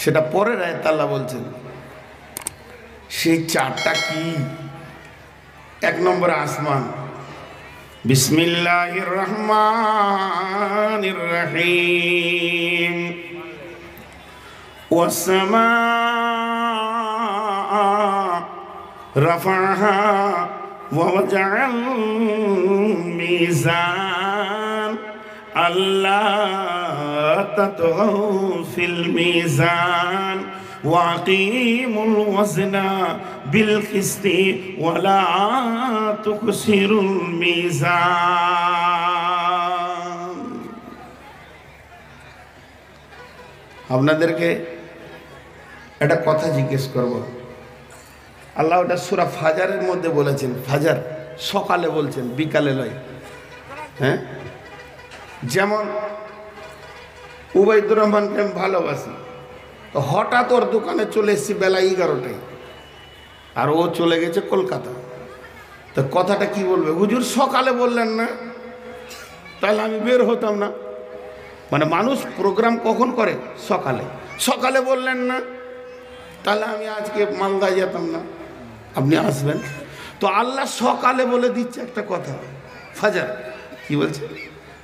সেটা পরের আয়াতে আল্লাহ বলছেন। সেই চারটা কি? এক নম্বরে আসমান, বিসমিল্লাহির রহমানির রহিম, ওয়াসসামা রাফাহা ওয়া ওয়াজাআল মিজান আল্লাহ তাতগাউ ফিল মিজান ওয়াকিমুল ওয়াজনা বিল কিসতি ওয়ালা তুকসিরুল মিজান। আপনাদেরকে একটা কথা জিজ্ঞেস করব। আল্লাহ ওটা সূরা ফাজারের মধ্যে বলেছেন, ফাজার সকালে বলছেন, বিকালে নয়। হ্যাঁ, যেমন উবাইদুর রহমানকে আমি ভালোবাসি, তো হঠাৎ ওর দোকানে চলে এসেছি বেলা 11টায়, আর ও চলে গেছে কলকাতা। তো কথাটা কি বলবে? হুজুর সকালে বললেন না, তাহলে আমি বের হতাম না। মানে মানুষ প্রোগ্রাম কখন করে? সকালে। সকালে বললেন না, তাহলে আমি আজকে মালদায় যেতাম না। আপনি আসবেন তো আল্লাহ সকালে বলে দিচ্ছে একটা কথা। ফাজার কি বলছে?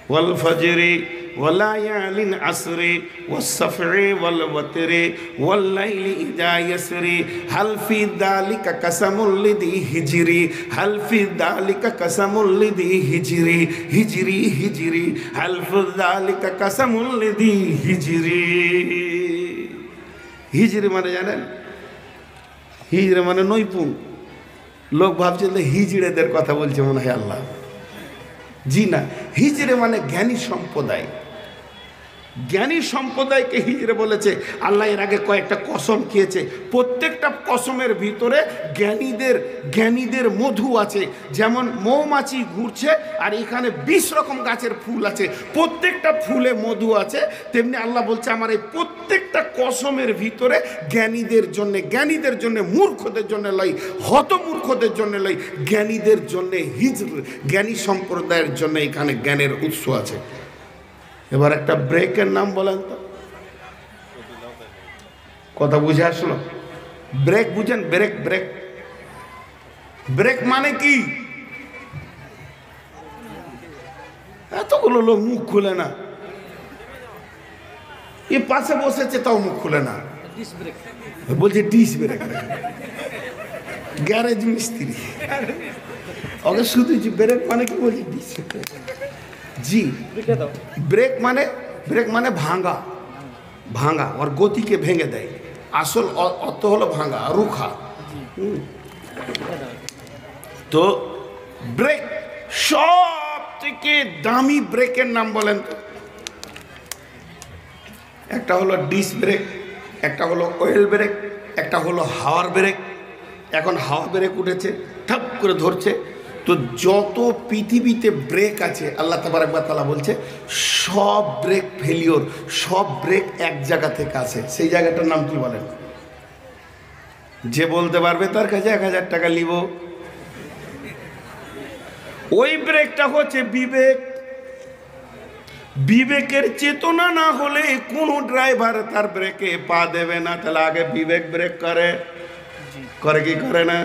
ওয়াল ফজরি ওয়ালায়ালিন আসরি ওয়াসফরি ওয়াল ওয়াতরি ওয়াল লাইলি ইযা ইয়াসরি হাল ফি যালিকা কাসামুল লিদি হিজরি হাল ফি যালিকা কাসামুল লিদি হিজরি হিজরি হিজরি হাল ফি যালিকা কাসামুল লিদি হিজরি। হিজরি মানে জানেন? হিজড়ে মানে নৈপুণ। লোক ভাবছেন যে হিজড়েদের কথা বলছে মনে হয় আল্লাহ। জি না, হিজড়ে মানে জ্ঞানী সম্প্রদায়। জ্ঞানী সম্প্রদায়কে হিজড়ে বলেছে আল্লাহ। এর আগে কয়েকটা কসম খেয়েছে, প্রত্যেকটা কসমের ভিতরে জ্ঞানীদের মধু আছে। যেমন মৌমাছি ঘুরছে আর এখানে 20 রকম গাছের ফুল আছে, প্রত্যেকটা ফুলে মধু আছে, তেমনি আল্লাহ বলছে আমার এই প্রত্যেকটা কসমের ভিতরে জ্ঞানীদের জন্য, মূর্খদের জন্য লই, হতমূর্খদের জন্য লই, জ্ঞানীদের জন্য, জ্ঞানী সম্প্রদায়ের জন্য এখানে জ্ঞানের উৎস আছে। এবার একটা ব্রেকের নাম বলেন তো, কথা বুঝে আসলো? ব্রেক বুঝেন? ব্রেক ব্রেক ব্রেক মানে কি? এতগুলো লোক মুখ খুলে না, এ পাশে বসেছে তাও মুখ খুলে না, বলছে ডিস ব্রেক। গ্যারেজ মিস্ত্রি ওকে শুধু ব্রেক মানে কি বলছে? ডিস। জি, ব্রেক মানে ভাঙা ওর গতিকে ভেঙে দেয়। আসল অর্থ হলো ভাঙা, রুখা। তো ব্রেক, সব থেকে দামি ব্রেকের নাম বলেন তো? একটা হলো ডিস ব্রেক, একটা হলো অয়েল ব্রেক, একটা হলো হাওয়ার ব্রেক। এখন হাওয়া ব্রেক উঠেছে, ঠাপ করে ধরছে। তো যত পৃথিবীতে ব্রেক আছে আল্লাহ তাবারক ওয়া তাআলা বলছে সব ব্রেক ফেলিওর, সব ব্রেক এক জায়গা থেকে আসে। সেই জায়গাটার নাম কি বলেন? যে বলতে পারবে তার কাছে 1000 টাকা নিব। ওই ব্রেকটা হচ্ছে বিবেক। বিবেকের চেতনা না হলে কোনো ড্রাইভার তার ব্রেকে পা দেবে না। তাহলে আগে বিবেক ব্রেক করে কি করে না?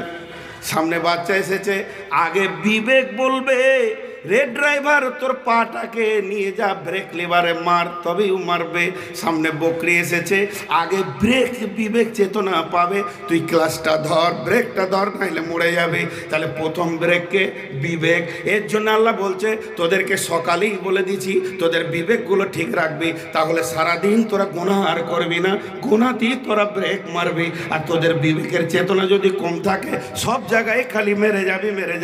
সামনে বাচ্চা এসেছে, আগে বিবেক বলবে রে ড্রাইভার তোর পাটাকে নিয়ে যা ব্রেক লিভারে মার, তবেই মারবে। সামনে বকরি এসেছে, আগে বিবেক চেতনা পাবে, তুই ক্লাসটা ধর, ব্রেকটা ধর, নাইলে মরে যাবে। তাহলে প্রথম ব্রেককে বিবেক। এর জন্য আল্লাহ বলছে তোদেরকে সকালেই বলে দিছি তোদের বিবেকগুলো ঠিক রাখবি, তাহলে সারাদিন তোরা গুনাহ আর করবি না, গুনাহতেই তোরা ব্রেক মারবি। আর তোদের বিবেকের চেতনা যদি কম থাকে সব জায়গায় খালি মেরে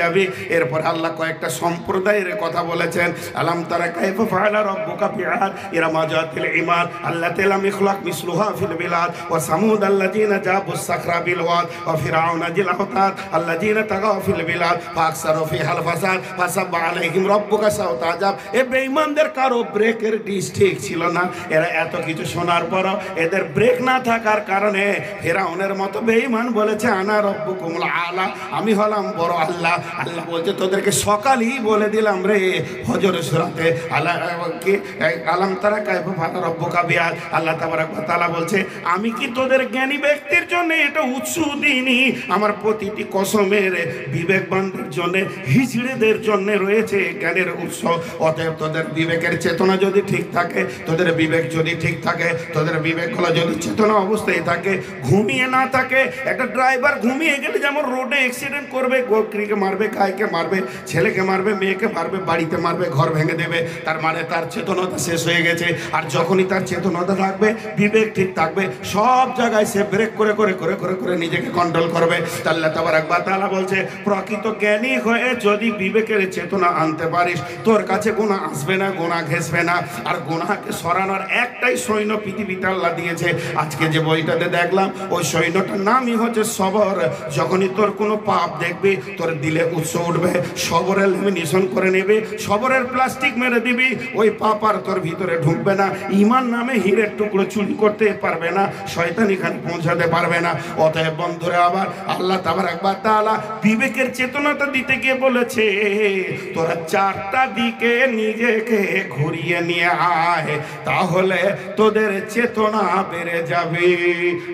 যাবি। এরপর আল্লাহ কয়েকটা সম্প্রদায় কথা বলেছেন। আলাম তারা কাইফা ফাআলা রাব্বুকা বিআদ ইরামা যাতিল ইমাদ আল্লাতী লাম ইখলাক মিসলুহা ফিল বিলাদ ওয়া সামুদ আল্লাযীনা জাবুস সাখরা বিল ওয়াদ ওয়া ফিরআউন জিল আওতাদ আল্লাযীনা তাগাউ ফিল বিলাদ ফাকসারু ফিহাল ফাসাদ ফাসাব্বা আলাইহিম রাব্বুকা সাওতা আযাব। এ বেঈমানদের কারো ব্রেকের ডিস ঠিক ছিল না। এরা এত কিছু শোনার পরও এদের ব্রেক না থাকার কারণে ফিরআউনের মতো বেঈমান বলেছে আনা রাব্বুকুমুল আলা, আমি হলাম বড় আল্লাহ। আল্লাহ বলছে তোদেরকে সকালেই বলে দিলাম রে হজরের সূরাতে আলাম তারা কাইফা ফাআলা রাব্বুকা বিআদ। আল্লাহ তাবারাক ওয়া তাআলা বলছে আমি কি তোদের জ্ঞানী ব্যক্তির জন্য এটা উৎস দিইনি? আমার প্রতিটি কসমের বিবেকবানদের জন্য, হিজড়েদের জন্য রয়েছে জ্ঞানের উৎস। অতএব তোদের বিবেকের চেতনা যদি ঠিক থাকে, তোদের বিবেক যদি ঠিক থাকে, তোদের বিবেকগুলো যদি চেতনা অবস্থায় থাকে, ঘুমিয়ে না থাকে। একটা ড্রাইভার ঘুমিয়ে গেলে যেমন রোডে অ্যাক্সিডেন্ট করবে, গোকরিকে মারবে, গাইকে মারবে, ছেলেকে মারবে, মেয়েকে মারবে, বাড়িতে মারবে, ঘর ভেঙে দেবে, তার মানে তার চেতনতা শেষ হয়ে গেছে। আর যখনই তার চেতনতা থাকবে, বিবেক ঠিক থাকবে, সব জায়গায় সে ব্রেক করে করে করে করে করে নিজেকে কন্ট্রোল করবে। আল্লাহ তাবারাক ওয়া তাআলা বলছে প্রকৃত জ্ঞানী হয়ে যদি বিবেকের চেতনা আনতে পারিস, তোর কাছে গুনাহ আসবে না, গুনাহ ঘেঁষবে না। আর গুনাহকে সরানোর একটাই সৈন্য পৃথিবীতে আল্লাহ দিয়েছে। আজকে যে বইটাতে দেখলাম, ওই সৈন্যটার নামই হচ্ছে সবর। যখনই তোর কোনো পাপ দেখবি, তোর দিলে উৎস উঠবে, সবরের লেমিনেশন করে নেবে, সবরের প্লাস্টিক মেরে দিবি, ওই পাপ আর তোর ভিতরে ঢুকবে না। ঈমান নামে হীরের টুকরো চুরি করতে পারবে না, শয়তান এখানে পৌঁছাতে পারবে না। অতএব বন্ধুরা, আবার আল্লাহ তাবারাক ওয়া তাআলা বিবেকের চেতনাটা দিতে গিয়ে বলেছে তোরা চারটা দিকে নিজেকে ঘুরিয়ে নিয়ে আয়, তাহলে তোদের চেতনা বেড়ে যাবে।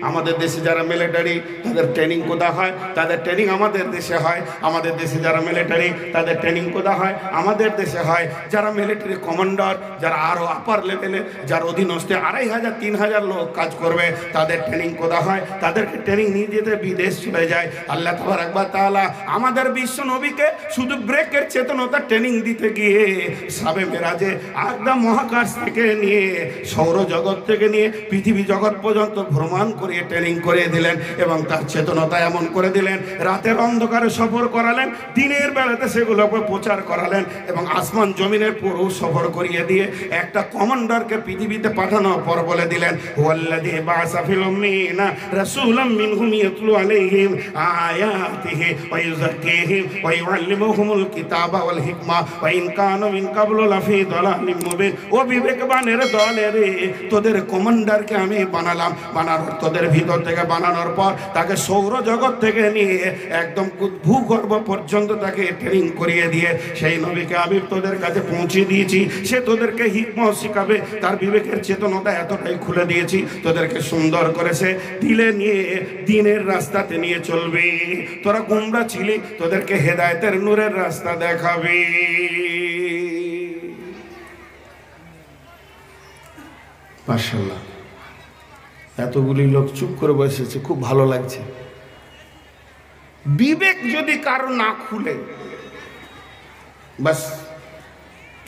আমাদের দেশে যারা মিলিটারি, তাদের ট্রেনিং কোথা হয়? তাদের ট্রেনিং আমাদের দেশে হয়। আমাদের দেশে যারা মিলিটারি, তাদের ট্রেনিং কোথা হয়? আমাদের দেশে হয়। যারা মিলিটারি কমান্ডার, যারা আরো আপার লেভেলে, যার অধীনস্থে 2500-3000 লোক কাজ করবে, তাদের ট্রেনিং কোথা হয়? তাদেরকে ট্রেনিং নিয়ে যেতে বিদেশ চলে যায়। আল্লাহ তাবারাক ওয়া তাআলা আমাদের বিশ্ব নবীকে শুধু ব্রেকের চেতনতা ট্রেনিং দিতে গিয়ে সাবে মেরাজে একদম মহাকাশ থেকে নিয়ে, সৌরজগৎ থেকে নিয়ে পৃথিবী জগৎ পর্যন্ত ভ্রমণ করিয়ে ট্রেনিং করিয়ে দিলেন এবং তার চেতনতা এমন করে দিলেন, রাতের অন্ধকারে সফর করালেন, দিনের বেলাতে সেগুলোকে প্রচার করালেন এবং আসমান জমিনের পুরো সফর করিয়ে দিয়ে একটা কমান্ডারকে পৃথিবীতে পাঠানোর পর বলে দিলেন হুয়াল্লাযী বা'আসা ফিল উম্মিয়িনা রাসূলাম মিনহুম ইয়াতলু আলাইহিম আয়াতিহি ওয়া ইউযাক্কিহিম ওয়া ইউআল্লিমুহুমুল কিতাবা ওয়াল হিকমা ওয়া ইন কানু মিন ক্বাবলু লাফি দালালিম মুবিন। ও বিবেকবানের দলের, তোদের কমান্ডারকে আমি বানালাম, বানানোর তোদের ভিতর থেকে বানানোর পর তাকে সৌরজগৎ থেকে নিয়ে একদম ভূগর্ভ পর্যন্ত তাকে ট্রেনিং করিয়ে দিয়ে সেই নবীকে আমি তোদের কাছে পৌঁছে দিয়েছি। সে তোদেরকে হিকমত শিখাবে, তার বিবেকের চেতনাটা এতটাই খুলে দিয়েছি, তোদেরকে সুন্দর করেছে দিলে নিয়ে দিনের রাস্তাতে নিয়ে চলবে। তোরা গুমরা ছিলি, তোদেরকে হেদায়েতের নূরের রাস্তা দেখাবে। মাশাআল্লাহ, এতগুলি লোক চুপ করে বসেছে, খুব ভালো লাগছে। বিবেক যদি কারো না খুলে, বাস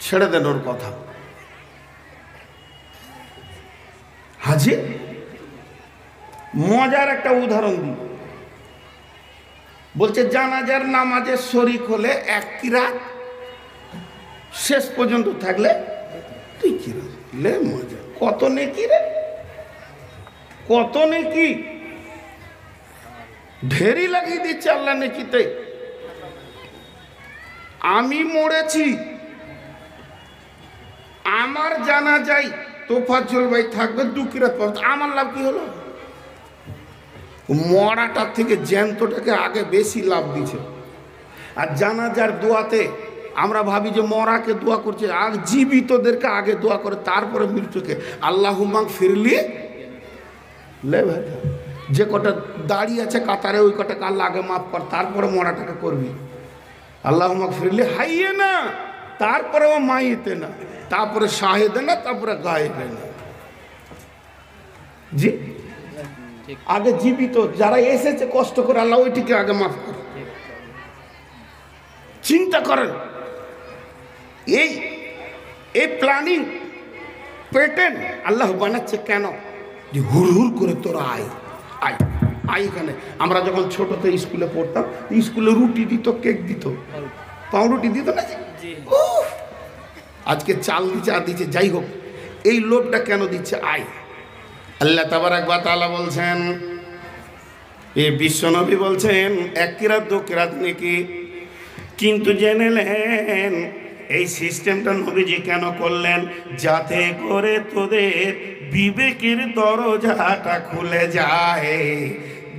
ছেড়ে দেন ওর কথা। হাজি মজার একটা উদাহরণ দিই, বলছে জানাজার নামাজে শরীক হলে 1 কিরাত, শেষ পর্যন্ত থাকলে 2 কিরাত। লে মজা, কত নেকি রে, কত নেকি, ঢেরি লাগিয়ে দিচ্ছে আল্লাহ নেকিতে। আমি মরেছি, আমার জানাজায় তোফাজ্জল ভাই থাকবে 2 কিরাত পাবে, আমার লাভ কি হলো? মরাটার থেকে জ্যান্তটাকে আগে বেশি লাভ দিচ্ছে। আর জানাজার দোয়াতে আমরা ভাবি যে মরাকে দোয়া করছে, আর জীবিতদেরকে আগে দোয়া করে, তারপরে মৃত্যুকে। আল্লাহুম্মা ফিরলি লে ভাই, যে কটা দাঁড়িয়ে আছে কাতারে ওই কটাকে আল্লাহ আগে মাফ কর, তারপরে মরাটাকে করবি। আল্লাহুম্মা ফিরলি হাইয়ে না, তারপরে ও মাইতে না, তারপরে শাহেদে না, তারপরে গায়েবে না। জি, আগে জীবিত যারা এসেছে কষ্ট করে, আল্লাহ ওইটিকে আগে মাফ করে। চিন্তা করেন, এই এই প্ল্যানিং প্যাটার্ন আল্লাহ বানাচ্ছে কেন? যে হুড় হুড় করে তোরা আয় আয় আয়। এখানে আমরা যখন ছোটতে স্কুলে পড়তাম, স্কুলে রুটি দিত, কেক দিত, পাউরুটি দিত না? আজকে চাল দিচ্ছে আর দিচ্ছে। যাই হোক, এই লোভটা কেন দিচ্ছে? আয়। আল্লাহ তাবারাক ওয়া তাআলা বলছেন, এই বিশ্বনবী বলছেন 1 কিরাত 2 কিরাত নাকি, কিন্তু জেনে নেন এই সিস্টেমটা নবীজি কেন করলেন? যাতে করে তোদের বিবেকের দরজাটা খুলে যায়,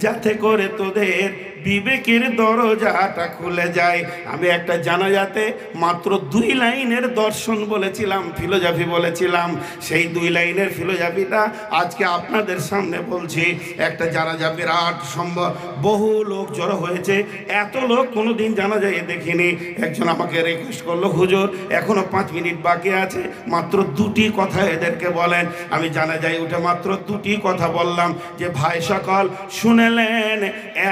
যাতে করে তোদের বিবেকের দরজাটা খুলে যায়। আমি একটা জানাজাতে মাত্র 2 লাইনের দর্শন বলেছিলাম, ফিলোজফি বলেছিলাম, সেই 2 লাইনের ফিলোজফিটা আজকে আপনাদের সামনে বলছি। একটা জানাজা বিরাট সম্ভব, বহু লোক জড়ো হয়েছে, এত লোক কোনোদিন জানাজায় দেখিনি। একজন আমাকে রিকোয়েস্ট করলো, হুজুর এখনো 5 মিনিট বাকি আছে, মাত্র 2টি কথা এদেরকে বলেন। আমি জানাজায় উঠে মাত্র 2টি কথা বললাম যে ভাই সকল শুনেলেন,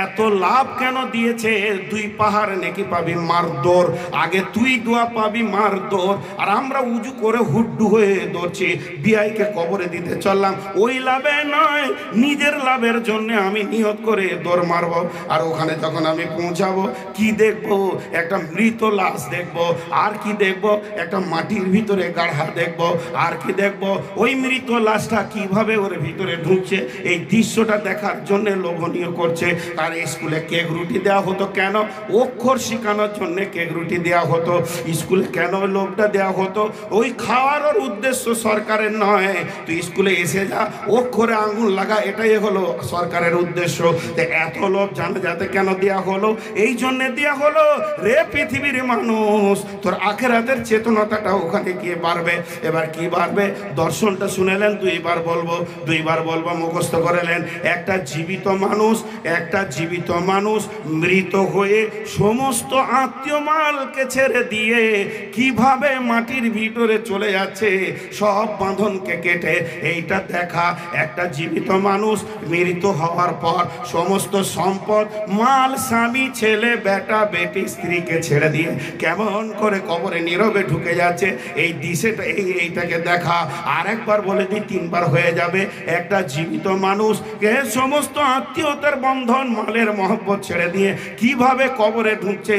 এত লাভ কেন দিয়েছে? 2 পাহাড় নেকি পাবি মারদোর, আগে তুই দোয়া পাবি মারদোর, আর আমরা উজু করে হুড্ডু হয়ে দৌড়ছি বিআইকে কবরে দিতে চললাম। ওই লাভে নয়, নিজের লাভের জন্য আমি নিয়ত করে দৌড় মারব। আর ওখানে যখন আমি পৌঁছাবো কি দেখবো? একটা মৃত লাশ দেখবো। আর কি দেখবো? একটা মাটির ভিতরে গাড়হা দেখবো। আর কি দেখবো? ওই মৃত লাশটা কিভাবে ওর ভিতরে ঢুকছে, এই দৃশ্যটা দেখার জন্য লোভনীয় করছে। আর স্কুলে কেক রুটি দেওয়া হতো কেন? অক্ষর শেখানোর জন্য কেক রুটি দেওয়া হতো। স্কুলে কেন লোভটা দেওয়া হতো? ওই খাওয়ার উদ্দেশ্য সরকারের নয়, তুই স্কুলে এসে যা, অক্ষরে আঙুল লাগা, এটাই হলো সরকারের উদ্দেশ্য। এত লোভ জানাজাতে কেন দেওয়া হলো? এই জন্য দেওয়া হলো, রে পৃথিবীর মানুষ, তোর আখেরাতের চেতনাটা ওখানে গিয়ে বাড়বে। এবার কি বাড়বে? দর্শনটা শুনেলেন, 2 বার বলবো, 2 বার বলবো, মুখস্থ করেলেন। একটা জীবিত মানুষ মৃত হয়ে সমস্ত আত্মীয় মালকে ছেড়ে দিয়ে কিভাবে মাটির ভিতরে চলে যাচ্ছে, সব বাঁধনকে কেটে, এইটা দেখা। একটা জীবিত মানুষ মৃত হওয়ার পর সমস্ত সম্পদ, মাল, স্বামী, ছেলে, বেটা, বেটি, স্ত্রীকে ছেড়ে দিয়ে কেমন করে কবরে নীরবে ঢুকে যাচ্ছে, এই দিশেটা, এইটাকে দেখা। আরেকবার বলে দিই, 3 বার হয়ে যাবে। একটা জীবিত মানুষ সমস্ত আত্মীয়তার বন্ধন, মালের মহব্বত ছেড়ে দিয়ে কিভাবে কবরে ঢুকছে,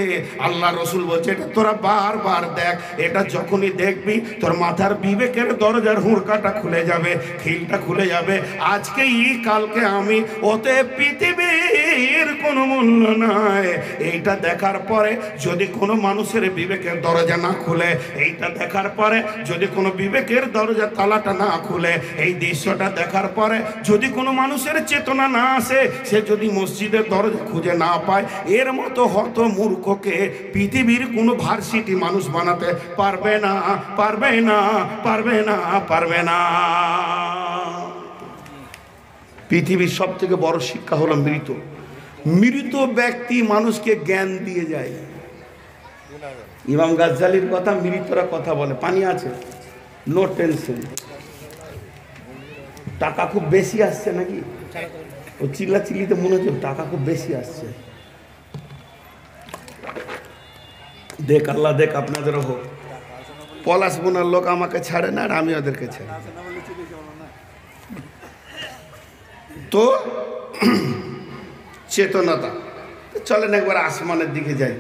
আল্লাহ রসুল বলছে এটা তোরা বারবার দেখ। এটা যখনই দেখবি তোর মাথার বিবেকের দরজার হুড়কাটা খুলে যাবে, খিলটা খুলে যাবে। আজকেই কালকে আমি, ওতে পৃথিবীর কোনো মূল্য নাই। এইটা দেখার পরে যদি কোনো মানুষের বিবেকের দরজা না খুলে, এইটা দেখার পরে যদি কোনো বিবেকের দরজা তালাটা না খুলে, এই দৃশ্যটা দেখার পরে যদি কোনো মানুষের চেতনা না আসে, সে যদি মসজিদের দরজা খুঁজে না পায়, এর মতো হত মূর্খকে পৃথিবীর কোনো ভার্সিটি মানুষ বানাতে পারবে না, পারবে না, পারবে না, পারবে না। পৃথিবীর সব থেকে বড় শিক্ষা হলো মৃত ব্যক্তি মানুষকে জ্ঞান দিয়ে যায়। ইমাম গাজ্জালির কথা, মৃতরা কথা বলে। পানি আছে, নো টেনশন। টাকা খুব বেশি আসছে নাকি? ও চিল্লাচিল্লিতে মনে হচ্ছে টাকা খুব বেশি আসছে। দেখ আল্লাহ, দেখ আপনাদেরও হোক। পলাশ বোনার লোক আমাকে ছাড়ে না, আর আমি ওদেরকে ছাড়ি। তো চেতনতা, চলেন একবার আসমানের দিকে যাই।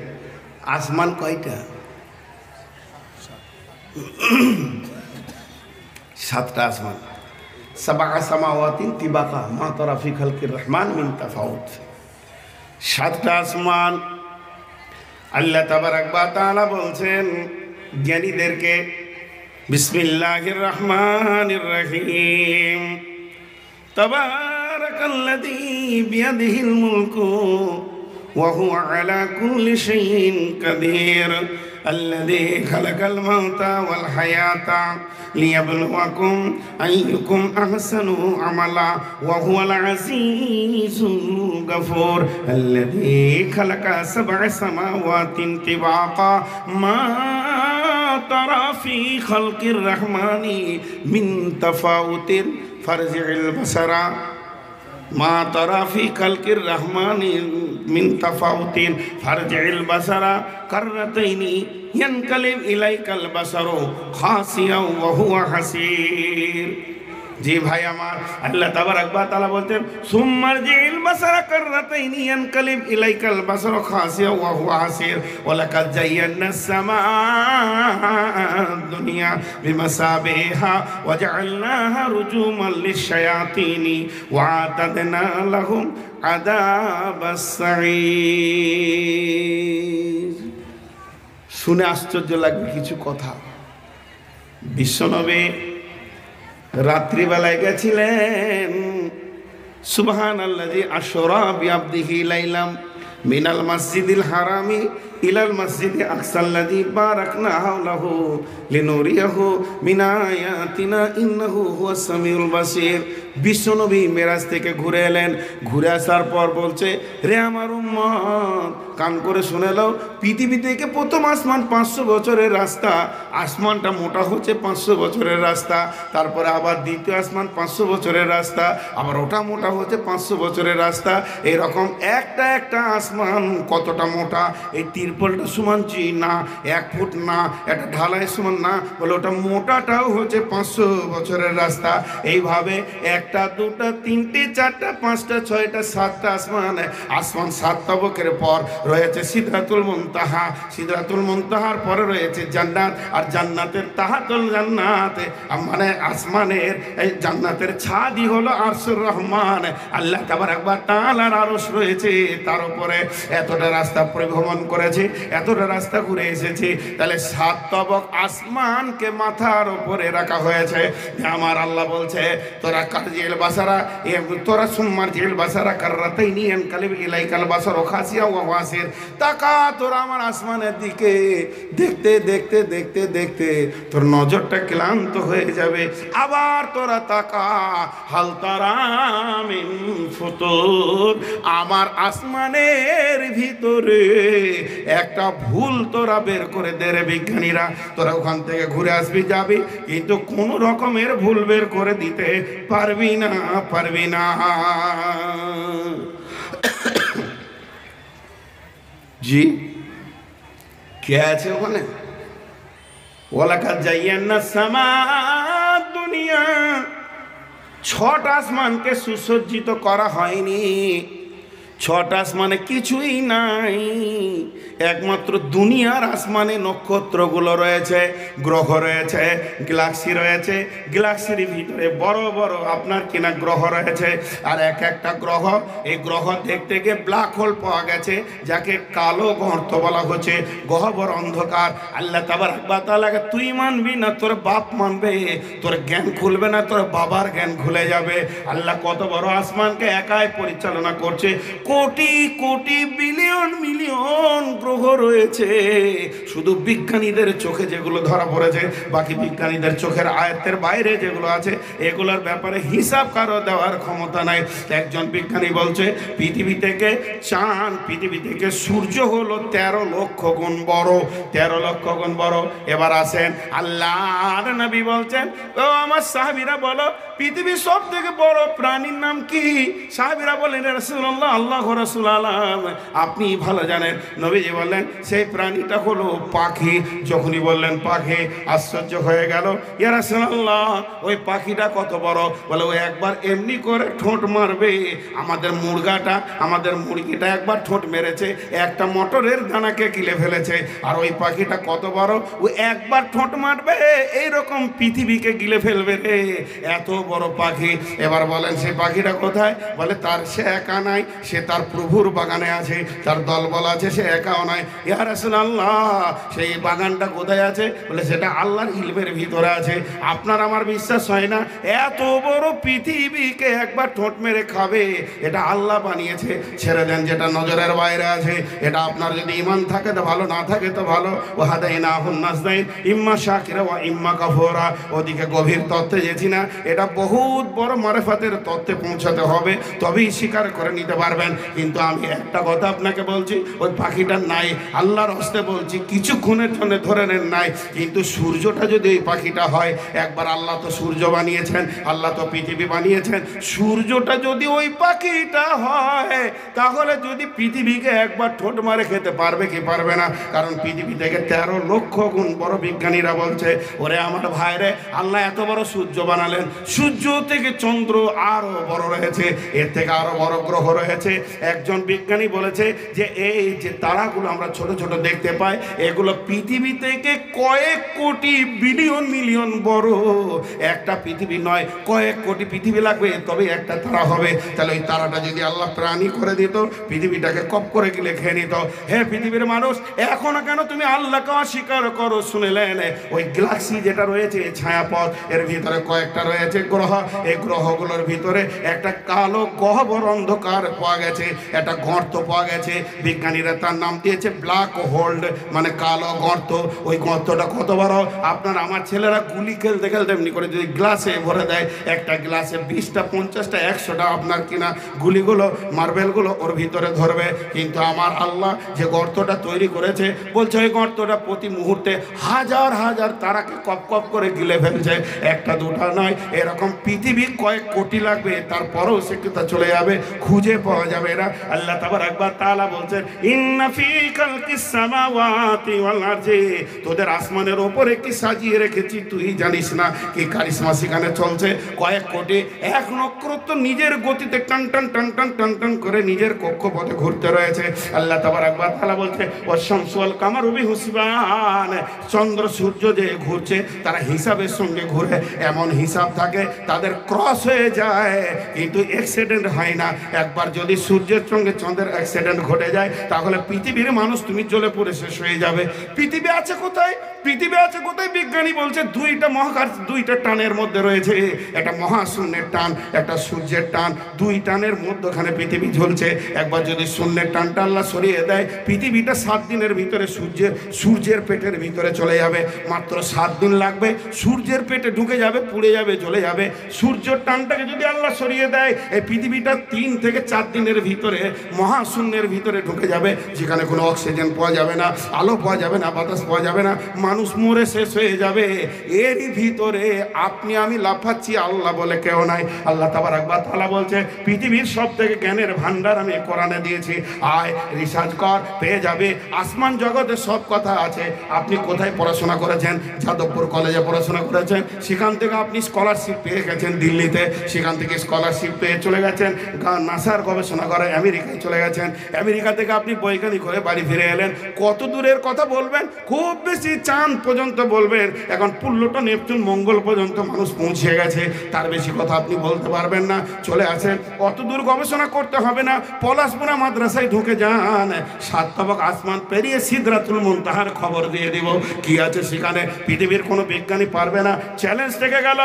আসমান কয়টা? 7টা আসমান। সাবআ সামাওয়াতিন তিবাকা মা তারা ফি খালকির রহমান মিন তাফাউত। 7টা আসমান। আল্লাহ তাবারাক ওয়া তাআলা বলছেন জ্ঞানীদেরকে, বিসমিল্লাহির রহমানির রহিম, তাবারাকাল্লাযী বিয়াদিহিল মুলকু ওয়া হুয়া আলা কুল্লি শাইইন কাদির, الذي خلق الموت والحياة ليبلوكم أيكم أحسن عملا وهو العزيز الغفور الذي خلق 7 سماوات طباقا ما ترى في خلق الرحمن من تفاوت فارجع البصر ما ترى في خلق الرحمن من تفاوت فارجع البصر كرتين ينقلب إليك البصر خاسئا وهو حسير। জি ভাই আমার, আল্লাহ তাবারাক ওয়া তাআলা বলতেন সুম্মারজিল বাসারা কাররাতাইনি ইয়ানকালিব ইলাইকাল বাসারু খাসিয়া ওয়া হুয়া হাসির ওয়া লাকাদ যায়্যানাস সামাআদ দুনিয়া বিমাসাবিহা ওয়া জাআলনাহা রুজুমান লিশ-শায়াতিনি ওয়া আতাদনা লাহুম আযাবাস সাঈর। শুনে আশ্চর্য লাগবে কিছু কথা। বিশ্বনবী রাত্রিবেলায় গেছিলেন, সুবহানাল্লাযী আশরা বিআবদিহি লাইলাম মিনাল মসজিদিল হারামি ইলাল মসজিদে আকসাল্লাযী বারাকনা হাওলাহু লিনুরিয়াহু মিন আয়াতিনা ইন্নাহু হুয়াস সামিউল বাসীর। বিশ্বনবী মেরাজ থেকে ঘুরে এলেন, ঘুরে আসার পর বলছে, রে আমার উম্মত কান করে শুনে নাও, পৃথিবী থেকে প্রথম আসমান 500 বছরের রাস্তা, আসমানটা মোটা হচ্ছে 500 বছরের রাস্তা, তারপরে আবার দ্বিতীয় আসমান 500 বছরের রাস্তা, আবার ওটা মোটা হচ্ছে 500 বছরের রাস্তা। এরকম একটা একটা আসমান কতটা মোটা, এই তিরপলটা সমান না 1 ফুট না, একটা ঢালাই সমান না, বলে ওটা মোটাটাও হচ্ছে 500 বছরের রাস্তা। এইভাবে 1টা 2টা 3টে 4টা 5টা 6টা 7টা আসমান 7 তবকের পর রয়েছে সিদরাতুল মুনতাহা, সিদরাতুল মুনতাহার পরে রয়েছে জান্নাত, আর জান্নাতের তাহাতুল জান্নাত মানে আসমানের এই জান্নাতের ছাদই হলো আরশুর রহমান, আল্লাহ তাবারক ওয়া তাআলার আরশ রয়েছে তার উপরে। এতটা রাস্তা পরিভ্রমণ করেছে, এতটা রাস্তা ঘুরে এসেছে, তাহলে 7 তবক আসমানকে মাথার উপরে রাখা হয়েছে। আমার আল্লাহ বলছে, তোরা কারজিল বাসারা, তোরা সুম্মারজিল বাসারা কাররাতাইনি আনকালিব ইলাইকাল বাসারু খাসিয়া ওয়া ওয়াসির। তাকা তোরা আমার আসমানের দিকে, দেখতে দেখতে দেখতে দেখতে তোর নজরটা ক্লান্ত হয়ে যাবে। আবার তোরা তাকা, হাল তারা মিন ফুতুর, আমার আসমানের ভিতরে একটা ভুল তোরা বের করে দে রে বিজ্ঞানীরা। তোরা ওখান থেকে ঘুরে আসবি যাবি, কিন্তু কোন রকমের ভুল বের করে দিতে পারবি না, পারবি না। জি কে আছে ওখানে? ওয়ালাকাদ যায়্যানা সামা দুনিয়া, 6টা আসমানকে সুসজ্জিত করা হয়নি। 6টা আসমানে কিছুই নাই, একমাত্র দুনিয়ার আসমানে নক্ষত্রগুলো রয়েছে, গ্রহ রয়েছে, গ্যালাক্সি রয়েছে, গ্যালাক্সির ভিতরে বড় বড় আপনার কিনা গ্রহ রয়েছে। আর এক একটা গ্রহ, এই গ্রহ দেখতে গিয়ে ব্ল্যাক হোল পাওয়া গেছে, যাকে কালো গর্ত বলা হচ্ছে, গহ্বর অন্ধকার। আল্লাহ তাবারক ওয়া তাআলাকে তুই মানবি না তোর বাপ মানবে, তোর জ্ঞান খুলবে না, তোর বাবার জ্ঞান খুলে যাবে। আল্লাহ কত বড় আসমানকে একাই পরিচালনা করছে, কোটি কোটি বিলিয়ন মিলিয়ন গ্রহ রয়েছে। শুধু বিজ্ঞানীদের চোখে যেগুলো ধরা পড়েছে, বাকি বিজ্ঞানীদের চোখের আয়ত্তের বাইরে যেগুলো আছে, এগুলোর ব্যাপারে হিসাব কারো দেওয়ার ক্ষমতা নাই। একজন বিজ্ঞানী বলছে পৃথিবী থেকে চাঁদ, পৃথিবী থেকে সূর্য হলো 13 লক্ষ গুণ বড়, 13 লক্ষ গুণ বড়। এবার আসেন আল্লাহর নবী বলছেন, ও আমার সাহাবীরা বলো পৃথিবীর সব থেকে বড় প্রাণীর নাম কি? সাহাবীরা বলেন, রাসূলুল্লাহ, আল্লাহ রাসূল আলাম, আপনি ভালো জানেন। নবীজি বললেন সেই প্রাণীটা হলো পাখি। যখনই বললেন পাখি, আশ্চর্য হয়ে গেল, ইয়া রাসূলুল্লাহ ওই পাখিটা কত বড়? বলে ও একবার এমনি করে ঠোঁট মারবে, আমাদের মুরগিটা একবার ঠোঁট মেরেছে, একটা মটরের দানাকে গিলে ফেলেছে। আর ওই পাখিটা কত বড়? ও একবার ঠোঁট মারবে এইরকম পৃথিবীকে গিলে ফেলবে রে, এত বড় পাখি। এবার বলেন সেই পাখিটা কোথায়? বলে তার সে একা নাই, সে তার প্রভুর বাগানে আছে, তার দলবল আছে, সে একাও নয়। ইয়া রাসূলুল্লাহ সেই বাগানটা কোথায় আছে? বলে সেটা আল্লাহর ইলমের ভিতরে আছে। আপনার আমার বিশ্বাস হয় না, এত বড় পৃথিবীকে একবার ঠোঁট মেরে খাবে, এটা আল্লাহ বানিয়েছে। ছেড়ে দেন যেটা নজরের বাইরে আছে, এটা আপনার যদি ঈমান থাকে তো ভালো, না থাকে তো ভালো। ও হাদাইনাহুন নাজদাইন ইম্মা শাকিরা ওয়া ইম্মা কাফুরা। ওদিকে গভীর তত্ত্বে যেছি না, এটা বহুত বড় মারিফাতের তত্ত্বে পৌঁছাতে হবে, তবেই স্বীকার করে নিতে পারবেন। কিন্তু আমি একটা কথা আপনাকে বলছি, ওই পাখিটা নাই, আল্লাহর হস্তে বলছি, কিছুক্ষণের জন্য ধরে নেন নাই। কিন্তু সূর্যটা যদি এই পাখিটা হয়, একবার আল্লাহ তো সূর্য বানিয়েছেন, আল্লাহ তো পৃথিবী বানিয়েছেন, সূর্যটা যদি ওই পাখিটা হয়, তাহলে যদি পৃথিবীকে একবার ঠোঁট মারে খেতে পারবে কি পারবে না? কারণ পৃথিবী থেকে 13 লক্ষ গুণ বড়। বিজ্ঞানীরা বলছে, ওরে আমার ভাইরে, আল্লাহ এত বড় সূর্য বানালেন, সূর্য থেকে চন্দ্র আরো বড় রয়েছে, এর থেকে আরো বড় গ্রহ রয়েছে। একজন বিজ্ঞানী বলেছে যে এই যে তারাগুলো আমরা ছোট ছোট দেখতে পাই, এগুলো পৃথিবী থেকে কয়েক কোটি বিলিয়ন মিলিয়ন বড়। একটা পৃথিবী নয়, কয়েক কোটি পৃথিবী লাগবে তবে একটা তারা হবে। তাহলে ওই তারাটা যদি আল্লাহ প্রাণী করে দিত, পৃথিবীটাকে কপ করে গিলে খেয়ে নিত। হে পৃথিবীর মানুষ, এখনো কেন তুমি আল্লাহকে অস্বীকার করো? শুনেলেন ওই গ্যালাক্সি যেটা রয়েছে ছায়াপথ, এর ভিতরে কয়েকটা রয়েছে গ্রহ, এই গ্রহগুলোর ভিতরে একটা কালো গহ্বর অন্ধকার পাওয়া গেছে। গেছে, একটা গর্ত পাওয়া গেছে। বিজ্ঞানীরা তার নাম দিয়েছে ব্ল্যাক হোল, মানে কালো গর্ত। ওই গর্তটা কত বড়, আপনার আমার ছেলেরা গুলি খেলতে খেলতে এমনি করে যদি গ্লাসে ভরে দেয়, একটা গ্লাসে 20টা 50টা 100টা আপনার কিনা গুলিগুলো মার্বেলগুলো ওর ভিতরে ধরবে। কিন্তু আমার আল্লাহ যে গর্তটা তৈরি করেছে, বলছে ওই গর্তটা প্রতি মুহূর্তে হাজার হাজার তারাকে কপ কপ করে গিলে ফেলছে। একটা দুটা নয়, এরকম পৃথিবী কয়েক কোটি লাগবে, তারপরেও সে কিন্তু চলে যাবে, খুঁজে পাওয়া যাবে না। আল্লাহ তাবারক ওয়া তাআলা বলছেন ইন্না ফী খালকিস সামাওয়াতি ওয়াল আরজি, তোদের আসমানের ওপরে কি সাজিয়ে রেখেছি তুই জানিস না? কি কারিশমা সেখানে চলছে। কয়েক কোটি এক নক্ষত্র নিজের গতিতে টান টান টান টান টান টান করে নিজের কক্ষপথে ঘুরতে রয়েছে। আল্লাহ তাবারক ওয়া তাআলা বলছে ওয়াশ-শামসু ওয়াল কামারু বিহুসবান, চন্দ্র সূর্য যে ঘুরছে তারা হিসাবের সঙ্গে ঘুরে, এমন হিসাব থাকে তাদের ক্রস হয়ে যায় কিন্তু অ্যাক্সিডেন্ট হয় না। একবার যদি সূর্যের সঙ্গে চন্দ্রের অ্যাক্সিডেন্ট ঘটে যায় তাহলে পৃথিবীর মানুষ তুমি জ্বলে পড়ে শেষ হয়ে যাবে। পৃথিবী আছে কোথায়? পৃথিবী আছে কোথায়? বিজ্ঞানী বলছে দুইটা মহাকাশ, দুইটা টানের মধ্যে রয়েছে, একটা মহাশূন্যের টান, একটা সূর্যের টান। দুই টানের মধ্যখানে পৃথিবী ঝুলছে। একবার যদি শূন্যের টানটা আল্লাহ সরিয়ে দেয়, পৃথিবীটা 7 দিনের ভিতরে সূর্যের পেটের ভিতরে চলে যাবে। মাত্র 7 দিন লাগবে, সূর্যের পেটে ঢুকে যাবে, পুড়ে যাবে, জ্বলে যাবে। সূর্যের টানটাকে যদি আল্লাহ সরিয়ে দেয়, এই পৃথিবীটা 3 থেকে 4 দিনের ভিতরে মহাশূন্যের ভিতরে ঢুকে যাবে, যেখানে কোনো অক্সিজেন পাওয়া যাবে না, আলো পাওয়া যাবে না, বাতাস পাওয়া যাবে না, মানুষ মরে শেষ হয়ে যাবে। এরই ভিতরে আপনি আমি লাফাচ্ছি, আল্লাহ বলে কেউ নাই। আল্লাহ তাবারক ওয়া তাআলা বলছে পৃথিবীর সব থেকে জ্ঞানের ভান্ডার আমি কোরআনে দিয়েছি, আয় রিসার্চ কর, পেয়ে যাবে। আসমান জগতে সব কথা আছে। আপনি কোথায় পড়াশোনা করেছেন? যাদবপুর কলেজে পড়াশোনা করেছেন, সেখান থেকে আপনি স্কলারশিপ পেয়ে গেছেন দিল্লিতে, সেখান থেকে স্কলারশিপ পেয়ে চলে গেছেন নাসার গবেষণা করে আমেরিকায় চলে গেছেন, আমেরিকা থেকে আপনি বৈজ্ঞানিক হয়ে বাড়ি ফিরে এলেন। কত দূরের কথা বলবেন? খুব বেশি চাঁদ পর্যন্ত বলবেন। এখন প্লুটো, নেপচুন, মঙ্গল পর্যন্ত মানুষ পৌঁছে গেছে, তার বেশি কথা আপনি বলতে পারবেন না। চলে আসেন, অত দূর গবেষণা করতে হবে না, পলাশপুরা মাদ্রাসায় ঢুকে যান, 7 তবক আসমান পেরিয়ে সিদরাতুল মুনতাহার খবর দিয়ে দিব কি আছে সেখানে। পৃথিবীর কোনো বিজ্ঞানী পারবে না। চ্যালেঞ্জ থেকে গেল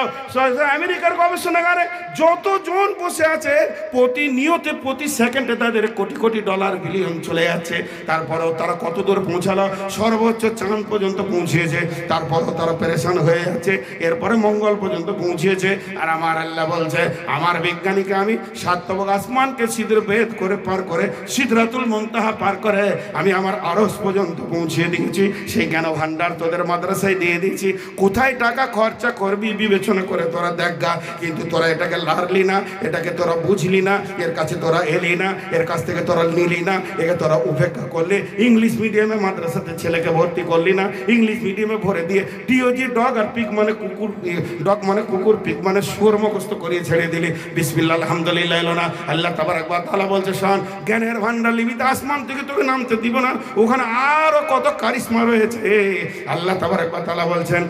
আমেরিকার গবেষণাগারে যতজন বসে আছে, প্রতিনিয়ত প্রতি সেকেন্ডে তাদের কোটি কোটি ডলার বিলিয়ন চলে যাচ্ছে। তারপরেও তারা কত দূর পৌঁছালো? সর্বোচ্চ চাঁদ পর্যন্ত পৌঁছিয়েছে, তারপরেও তারা পেরেশান হয়ে যাচ্ছে। এরপরে মঙ্গল পর্যন্ত পৌঁছিয়েছে। আর আমার আল্লাহ বলছে আমার বিজ্ঞানীকে আমি 7 তবক আসমানকে সিদর ভেদ করে পার করে সিদরাতুল মুনতাহা পার করে আমি আমার আরশ পর্যন্ত পৌঁছিয়ে দিয়েছি। সেই জ্ঞান ভান্ডার তোদের মাদ্রাসায় দিয়ে দিয়েছি। কোথায় টাকা খরচা করবি বিবেচনা করে তোরা দেখা, কিন্তু তোরা এটাকে লারলি না, এটাকে তোরা বুঝলি না, এর কাছে তোরা এলি না, এর কাছ থেকে তোরা নিলি না, একে তোরা উপেক্ষা করলি। ইংলিশ মিডিয়ামে মাদ্রাসাতে ছেলেকে ভর্তি করলি না, ইংলিশ মিডিয়ামে ভরে দিয়ে ডিওজি ডগ আর পিক মানে কুকুর, ডগ মানে কুকুর, পিক মানে শুয়োর মুখস্থ করিয়ে ছেড়ে দিলি। বিসমিল্লাহ আলহামদুলিল্লাহ এলো না। আল্লাহ তাবারক ওয়া তাআলা বলছে শোন, জ্ঞানের ভান্ডার লিমিতে আসমান থেকে তোকে নামতে দিব না, ওখানে আরো কত কারিশমা রয়েছে। আল্লাহ তাবারক ওয়া তাআলা বলছেন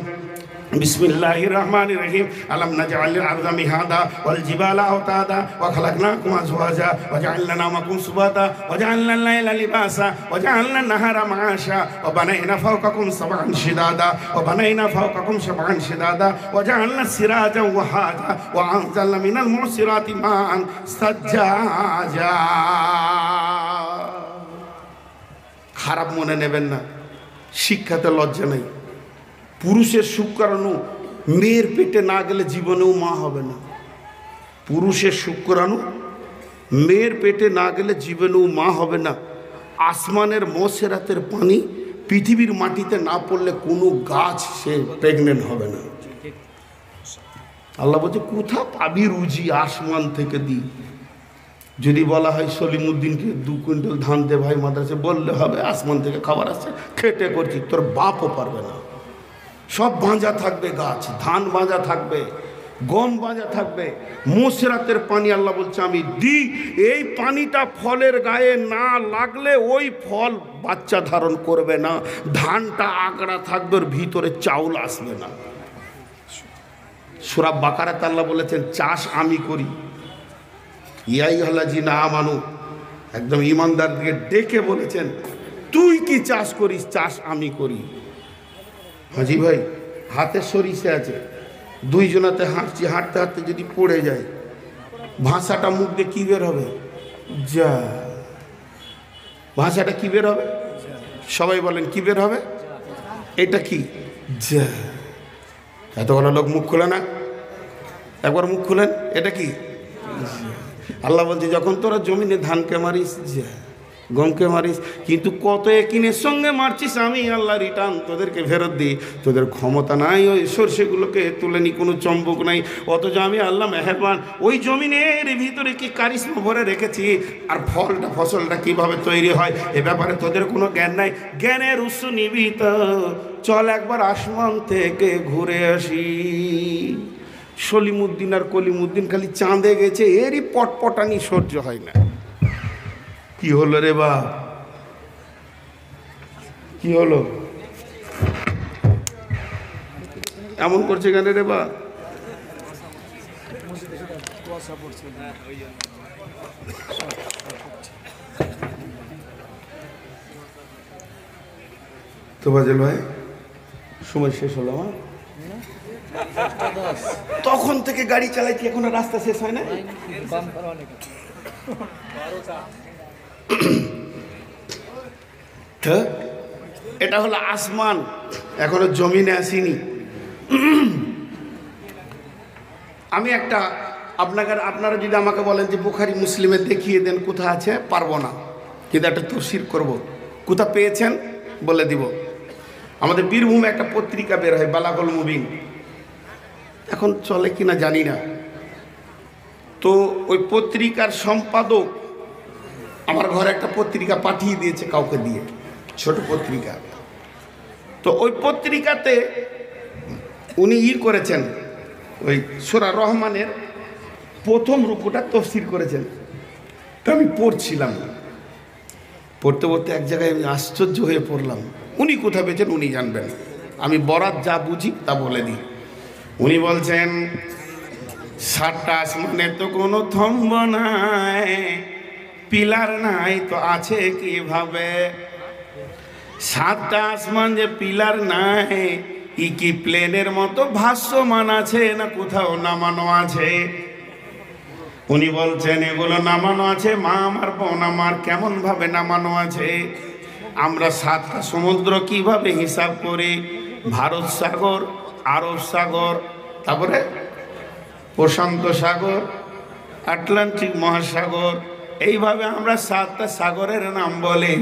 বিসমিল্লাহির রহমানির রহিম আলাম নাজআলিল আরদা মিহাদা ওয়াল জিবালা আওতাদা ওয়া খালাকনাকুম আজওয়াজা ওয়া জাআলনা নাওমাকুম সুবাতা ওয়া জাআলনা আল-লাইলা লিবাসা ওয়া জাআলনা আন-নাহারা মাআশা ওয়া বানাইনা ফাওকাকুম সাবআন শিদাদা ওয়া বানাইনা ফাওকাকুম সাবআন শিদাদা ওয়া জাআলনা সিরাজান ওয়া হাজা ওয়া আনজালনা মিনাল মুসিরাতি মাআন সাজ্জাজা। খারাপ মনে নেবেন না, শিক্ষাতে লজ্জা নেই। পুরুষের শুক্রাণু মেয়ের পেটে না গেলে জীবনেও মা হবে না। পুরুষের শুক্রাণু মেয়ের পেটে না গেলে জীবনেও মা হবে না। আসমানের মসেরাতের পানি পৃথিবীর মাটিতে না পড়লে কোনো গাছ সে প্রেগনেন্ট হবে না। আল্লাহ বলছে কোথা পাবি রুজি? আসমান থেকে দিই। যদি বলা হয় সলিমুদ্দিনকে 2 কুইন্টাল ধান দে ভাই মাদ্রাসে, বললে হবে আসমান থেকে খাবার আসছে, খেটে করছি। তোর বাপও পারবে না। সব বাঁজা থাকবে, গাছ ধান বাঁজা থাকবে, গম বাঁজা থাকবে। মুসরাতের পানি আল্লাহ বলছে আমি দিই। এই পানিটা ফলের গায়ে না লাগলে ওই ফল বাচ্চা ধারণ করবে না। ধানটা আগড়া থাকবে, ওর ভিতরে চাউল আসবে না। সূরা বাকারাতে আল্লাহ বলেছেন চাষ আমি করি। ইয়াই আল্লাহ না আমানু, একদম ইমানদারকে ডেকে বলেছেন তুই কি চাষ করিস? চাষ আমি করি। হাজি ভাই হাতে সরিষে আছে, 2 জনাতে হাঁটছি, হাঁটতে হাঁটতে যদি পড়ে যায় ভাষাটা মুখ দিয়ে কী বের হবে? যা। ভাষাটা কি বের হবে? সবাই বলেন কি বের হবে? এটা কি? যা। এতগুলো লোক মুখ খুলে না, একবার মুখ খুলেন। এটা কি? আল্লাহ বলছে যখন তোরা জমিনে ধানকে মারিস, যা, গমকে মারিস, কিন্তু কত একিনের সঙ্গে মারছিস, আমি আল্লাহ রিটার্ন তোদেরকে ফেরত দিই। তোদের ক্ষমতা নাই ওই সর্ষেগুলোকে তুলে নি, কোনো চম্বক নাই, অথচ আমি আল্লাহ মেহেরবান ওই জমিনের ভিতরে কি কারিশমা ভরে রেখেছি, আর ফলটা ফসলটা কিভাবে তৈরি হয় এ ব্যাপারে তোদের কোনো জ্ঞান নাই। জ্ঞানের উৎস নিবি তো চল একবার আসমান থেকে ঘুরে আসি। সলিমুদ্দিন আর কলিমুদ্দিন খালি চাঁদে গেছে, এরই পটপটানি সহ্য হয় না। কি হলো রে বা, কি হলো? এমন করছে কেন রে বা? তো বাজল ভাই সময় শেষ হলো আমার, তখন থেকে গাড়ি চালাইছি, এখনো রাস্তা শেষ হয় না। এটা হলো আসমান, এখনো জমিনে আসিনি। আমি একটা আপনারা যদি আমাকে বলেন যে বুখারী মুসলিমে দেখিয়ে দেন কোথা আছে, পারবো না, কিন্তু একটা তফসির করব। কোথা পেয়েছেন বলে দিব। আমাদের বীরভূমে একটা পত্রিকা বের হয় বালাগুল মুবিন, এখন চলে কিনা জানি না। তো ওই পত্রিকার সম্পাদক আমার ঘরে একটা পত্রিকা পাঠিয়ে দিয়েছে কাউকে দিয়ে, ছোট পত্রিকা। তো ওই পত্রিকাতে উনি করেছেন, ওই সূরা রহমানের প্রথম রুকুটা তফসির করেছেন। তো আমি পড়ছিলাম, পড়তে পড়তে এক জায়গায় আমি আশ্চর্য হয়ে পড়লাম। উনি কোথা পেয়েছেন উনি জানবেন, আমি বরাত যা বুঝি তা বলে দিই। উনি বলছেন 7টা আসমানে তো কোনো থম্ব নাই, পিলার নাই, তো আছে কিভাবে? 7টা আসমান যে পিলার নাই, ই কি প্লেনের মতো ভাসমান আছে না কোথাও নামানো আছে? উনি বলছেন এগুলো নামানো আছে, মা আমার বোন আমার, কেমন ভাবে নামানো আছে? আমরা 7টা সমুদ্র কিভাবে হিসাব করি? ভারত সাগর, আরব সাগর, তারপরে প্রশান্ত সাগর, আটলান্টিক মহাসাগর, এইভাবে আমরা 7টা সাগরের নাম বলি,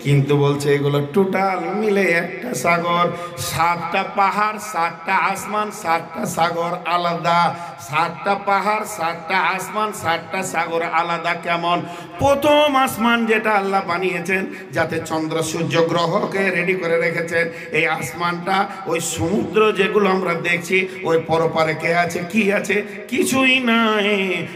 কিন্তু বলছে এগুলো টোটাল মিলে একটা সাগর। 7টা পাহাড়, 7টা আসমান, 7টা সাগর আলাদা। 7টা পাহাড়, 7টা আসমান, 7টা সাগর আলাদা। কেমন? প্রথম আসমান যেটা আল্লাহ বানিয়েছেন, যাতে চন্দ্র সূর্য গ্রহকে রেডি করে রেখেছেন, এই আসমানটা ওই সমুদ্র যেগুলো আমরা দেখছি, ওই পরপারে কে আছে, কি আছে? কিছুই নাই।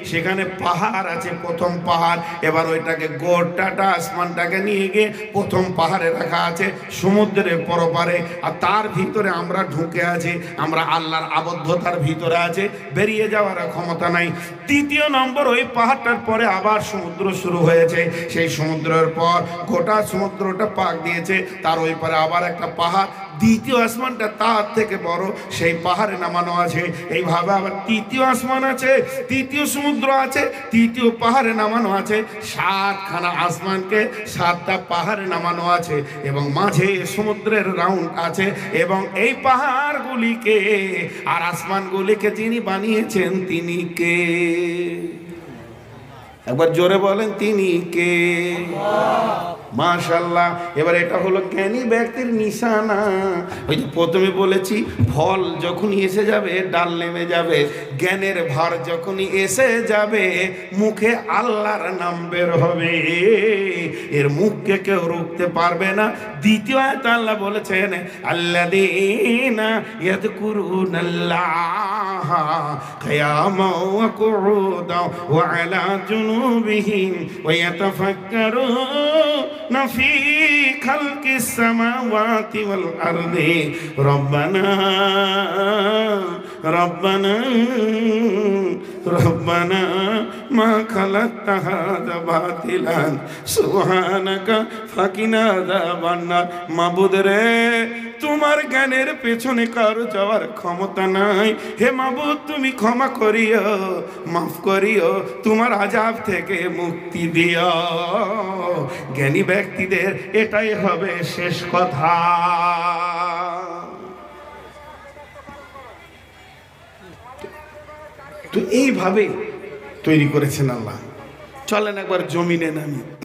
সেখানে পাহাড় আছে, প্রথম পাহাড়। এবার ওইটাকে গোটাটা আসমানটাকে নিয়ে গিয়ে প্রথম পাহাড়ে রাখা আছে সমুদ্রের পরপারে, আর তার ভিতরে আমরা ঢুকে আছি, আমরা আল্লাহর আবদ্ধতার ভিতরে আছে, বেরিয়ে যাওয়ার ক্ষমতা নাই। দ্বিতীয় নম্বর, ওই পাহাড়টার পরে আবার সমুদ্র শুরু হয়েছে, সেই সমুদ্রের পর গোটা সমুদ্রটা পাক দিয়েছে, তার ওই পারে আবার একটা পাহাড়, দ্বিতীয় আসমানটা তার থেকে বড়, সেই পাহাড়ে নামানো আছে। এইভাবে আবার তৃতীয় আসমান আছে, তৃতীয় সমুদ্র আছে, তৃতীয় পাহাড়ে নামানো আছে। 7খানা আসমানকে 7টা পাহাড়ে নামানো আছে, এবং মাঝে সমুদ্রের রাউন্ড আছে। এবং এই পাহাড়গুলিকে আর আসমানগুলিকে যিনি বানিয়েছেন তিনি কে? একবার জোরে বলেন তিনি কে? মাশাআল্লাহ। এবার এটা হলো জ্ঞানী ব্যক্তির নিশানা। ওই যে প্রথমে বলেছি, ফল যখনই এসে যাবে ডাল নেমে যাবে, জ্ঞানের ভার যখনই এসে যাবে মুখে আল্লাহর নাম বের হবে, এর মুখকে কেউ রুখতে পারবে না। দ্বিতীয় আয়াতে আল্লাহ বলেছেন আল্লাযীনা ইয়াযকুরুনাল্লাহ কিয়ামান ওয়া কুউদান ওয়া আলা জুনুবিহিম ওয়া ইয়াতাফাক্কারুনা ফি খালকিস সামাওয়াতি ওয়াল আরদি রব্বানা রব্বানা রব্বানা মা খালাকতা হাযা বাতিলান সুবহানাকা ফাকিনা আযাবান্নার। মাবুদ রে, তোমার জ্ঞানের পেছনে কারো যাওয়ার ক্ষমতা নাই। হে মাবুদ, তুমি ক্ষমা করিও, মাফ করিও, তোমার আযাব থেকে মুক্তি দিও। জ্ঞানী ব্যক্তিদের এটাই হবে শেষ কথা। তো এইভাবে তৈরি করেছেন আল্লাহ। চলেন একবার জমিনে নামি।